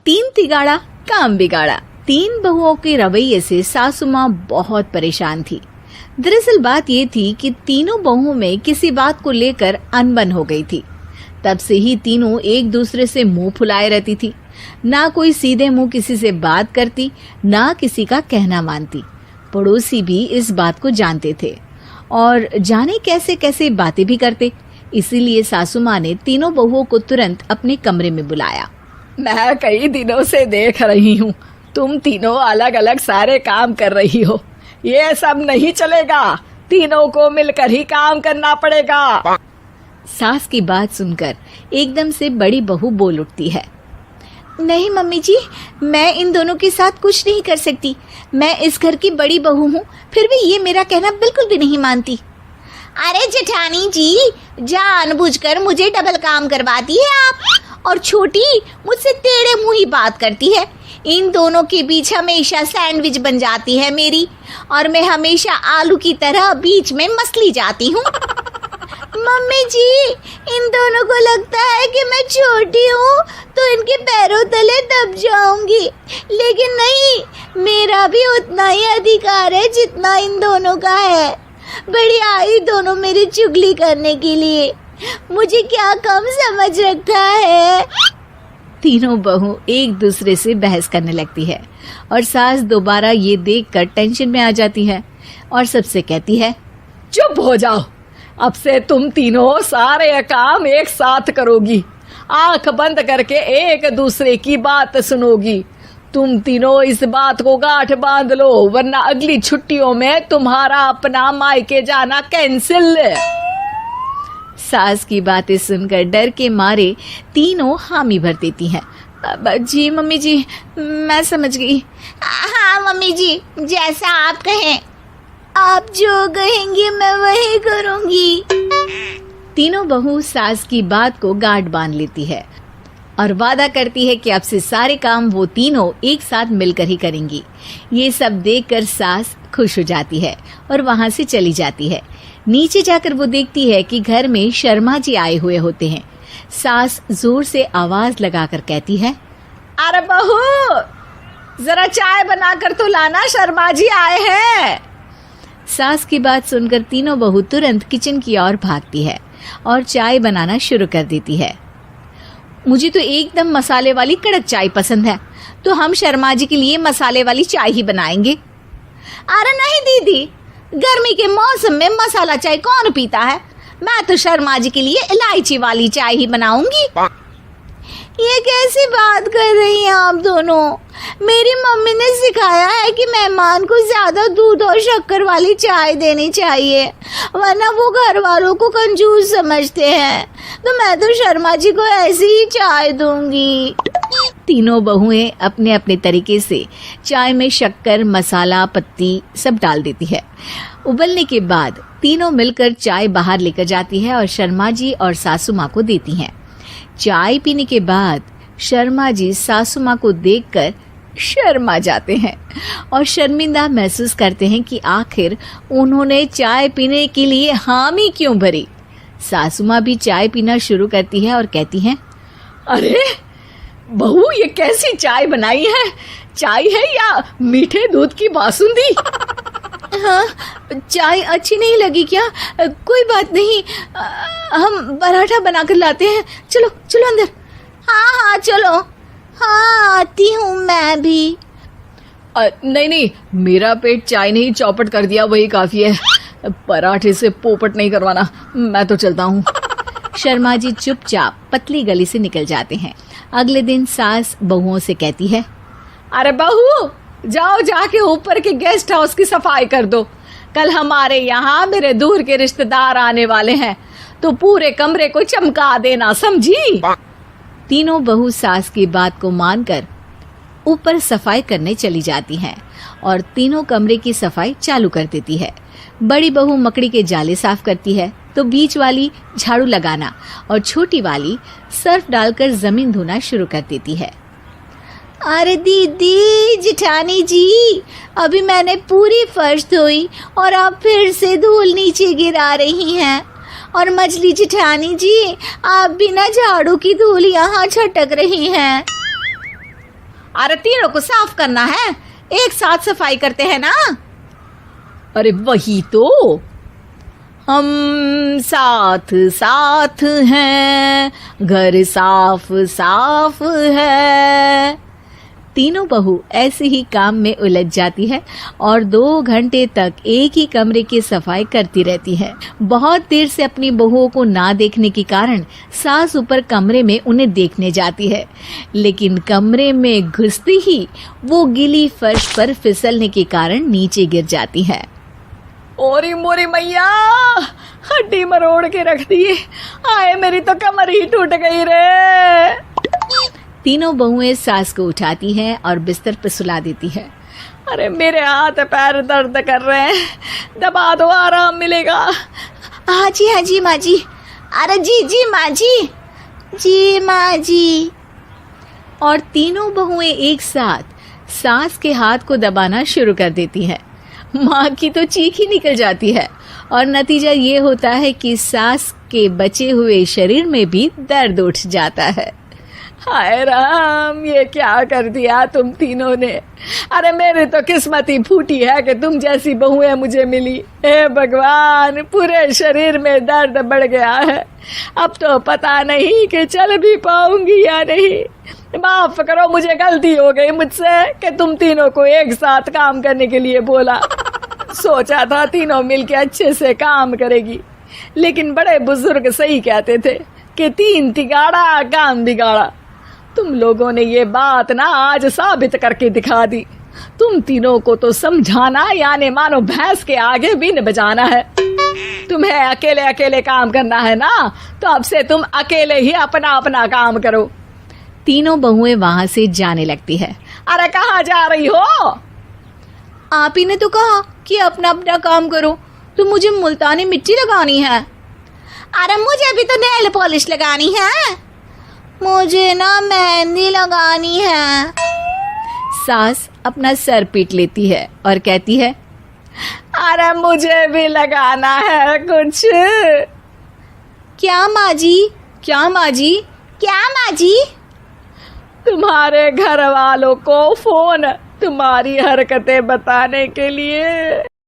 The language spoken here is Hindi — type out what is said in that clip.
तीन तिगाड़ा काम बिगाड़ा। तीन बहुओं के रवैये से सासू माँ बहुत परेशान थी। दरअसल बात ये थी कि तीनों बहुओं में किसी बात को लेकर अनबन हो गई थी। तब से ही तीनों एक दूसरे से मुंह फुलाए रहती थी। ना कोई सीधे मुंह किसी से बात करती, ना किसी का कहना मानती। पड़ोसी भी इस बात को जानते थे और जाने कैसे कैसे बातें भी करते। इसीलिए सासू माँ ने तीनों बहुओं को तुरंत अपने कमरे में बुलाया। मैं कई दिनों से देख रही हूँ, तुम तीनों अलग अलग सारे काम कर रही हो। ये सब नहीं चलेगा, तीनों को मिलकर ही काम करना पड़ेगा। सास की बात सुनकर एकदम से बड़ी बहू बोल उठती है। नहीं मम्मी जी, मैं इन दोनों के साथ कुछ नहीं कर सकती। मैं इस घर की बड़ी बहू हूँ, फिर भी ये मेरा कहना बिल्कुल भी नहीं मानती। अरे जेठानी जी, जानबूझकर मुझे डबल काम करवाती है आप, और छोटी मुझसे टेढ़े मुंह ही बात करती है। इन दोनों के बीच हमेशा सैंडविच बन जाती है मेरी, और मैं हमेशा आलू की तरह बीच में मसली जाती हूँ। मम्मी जी, इन दोनों को लगता है कि मैं छोटी हूँ तो इनके पैरों तले दब जाऊंगी, लेकिन नहीं, मेरा भी उतना ही अधिकार है जितना इन दोनों का है। बड़ी आई दोनों मेरी चुगली करने के लिए, मुझे क्या कम समझ रखा है। तीनों बहू एक दूसरे से बहस करने लगती है और सास दोबारा ये देखकर टेंशन में आ जाती है और सबसे कहती है, चुप हो जाओ, अब से तुम तीनों सारे काम एक साथ करोगी, आंख बंद करके एक दूसरे की बात सुनोगी। तुम तीनों इस बात को गांठ बांध लो, वरना अगली छुट्टियों में तुम्हारा अपना मायके जाना कैंसिल। सास की बातें सुनकर डर के मारे तीनों हामी भर देती हैं। जी मम्मी जी, मैं समझ गई। हाँ मम्मी जी, जैसा आप कहें, आप जो कहेंगी मैं वही करूंगी। तीनों बहू सास की बात को गांठ बांध लेती है और वादा करती है कि अब से सारे काम वो तीनों एक साथ मिलकर ही करेंगी। ये सब देखकर सास खुश हो जाती है और वहां से चली जाती है। नीचे जाकर वो देखती है कि घर में शर्मा जी आए हुए होते हैं। सास जोर से आवाज लगाकर कहती है, अरे बहू, जरा चाय बनाकर तो लाना, शर्मा जी आए हैं। सास की बात सुनकर तीनों बहू तुरंत किचन की ओर भागती है और चाय बनाना शुरू कर देती है। मुझे तो एकदम मसाले वाली कड़क चाय पसंद है, तो हम शर्मा जी के लिए मसाले वाली चाय ही बनाएंगे। अरे नहीं दीदी, गर्मी के मौसम में मसाला चाय कौन पीता है? मैं तो शर्मा जी के लिए इलायची वाली चाय ही बनाऊंगी। ये कैसी बात कर रही हैं आप दोनों? मेरी मम्मी ने सिखाया है कि मेहमान को ज्यादा दूध और शक्कर वाली चाय देनी चाहिए, वरना वो घर वालों को कंजूस समझते हैं। तो मैं तो शर्मा जी को ऐसी ही चाय दूंगी। तीनों बहुएं अपने अपने तरीके से चाय में शक्कर, मसाला, पत्ती सब डाल देती है। उबलने के बाद तीनों मिलकर चाय बाहर लेकर जाती है और शर्मा जी और सासू माँ को देती हैं। चाय पीने के बाद शर्मा जी सासू माँ को देखकर शर्मा जाते हैं और शर्मिंदा महसूस करते हैं कि आखिर उन्होंने चाय पीने के लिए हामी क्यों भरी। सासू माँ भी चाय पीना शुरू करती है और कहती हैं, अरे बहू, ये कैसी चाय बनाई है? चाय है या मीठे दूध की बासुंदी? हाँ, चाय अच्छी नहीं लगी क्या? कोई बात नहीं, हम पराठा बनाकर लाते हैं। चलो चलो अंदर। हाँ चलो। हाँ, आती हूँ मैं भी। नहीं, मेरा पेट चाय ने ही चौपट कर दिया, वही काफी है। पराठे से पोपट नहीं करवाना, मैं तो चलता हूँ। शर्मा जी चुपचाप पतली गली से निकल जाते हैं। अगले दिन सास बहुओं से कहती है, अरे बहू, जाओ जाके ऊपर के गेस्ट हाउस की सफाई कर दो। कल हमारे यहाँ मेरे दूर के रिश्तेदार आने वाले हैं, तो पूरे कमरे को चमका देना, समझी? तीनों बहू सास की बात को मानकर ऊपर सफाई करने चली जाती हैं और तीनों कमरे की सफाई चालू कर देती है। बड़ी बहू मकड़ी के जाले साफ करती है, तो बीच वाली झाड़ू लगाना और छोटी वाली सर्फ डालकर जमीन धोना शुरू कर देती है। अरे दीदी, जेठानी जी, अभी मैंने पूरी फर्श धोई और आप फिर से धूल नीचे गिरा रही हैं। और मछली जेठानी जी, आप बिना झाड़ू की धूल यहाँ छटक रही हैं। अरे तीनों को साफ करना है, एक साथ सफाई करते हैं ना। अरे वही तो, हम साथ साथ हैं, घर साफ साफ है। तीनों बहू ऐसे ही काम में उलझ जाती है और 2 घंटे तक एक ही कमरे की सफाई करती रहती है। बहुत देर से अपनी बहुओं को ना देखने के कारण सास ऊपर कमरे में उन्हें देखने जाती है, लेकिन कमरे में घुसती ही वो गीली फर्श पर फिसलने के कारण नीचे गिर जाती है। ओरी मोरी मैया, हड्डी मरोड़ के रख दी। आए मेरी तो कमर ही टूट गई रे। तीनों बहुएं सास को उठाती हैं और बिस्तर पर सुला देती है। अरे मेरे हाथ पैर दर्द कर रहे हैं, दबा दो आराम मिलेगा। हाँ जी माँ जी। अरे जी माँ जी माँ जी। और तीनों बहुएं एक साथ सास के हाथ को दबाना शुरू कर देती हैं। माँ की तो चीख ही निकल जाती है और नतीजा ये होता है कि सास के बचे हुए शरीर में भी दर्द उठ जाता है। हाय राम, ये क्या कर दिया तुम तीनों ने। अरे मेरी तो किस्मत ही फूटी है कि तुम जैसी बहुएं मुझे मिली। हे भगवान, पूरे शरीर में दर्द बढ़ गया है। अब तो पता नहीं कि चल भी पाऊंगी या नहीं। माफ करो, मुझे गलती हो गई मुझसे कि तुम तीनों को एक साथ काम करने के लिए बोला। सोचा था तीनों मिलके अच्छे से काम करेगी, लेकिन बड़े बुजुर्ग सही कहते थे कि 3 तिगाड़ा काम बिगाड़ा। तुम लोगों ने ये बात ना आज साबित करके दिखा दी। तुम तीनों को तो समझाना यानी मानो भैंस के आगे बीन बजाना है। तुम्हें अकेले अकेले काम करना है ना, तो अब से तुम अकेले ही अपना अपना काम करो। तीनों बहुएं वहां से जाने लगती है। अरे कहाँ जा रही हो? आप ही ने तो कहा कि अपना अपना काम तो मुझे मुल्तानी मिट्टी लगानी है। अरे मुझे भी तो नेल पॉलिश लगानी है, मुझे ना मेहंदी लगानी है। सास अपना सर पीट लेती है और कहती है, अरे मुझे भी लगाना है कुछ। क्या माँ जी? क्या माँ जी? क्या माँ जी? तुम्हारे घर वालों को फोन तुम्हारी हरकतें बताने के लिए।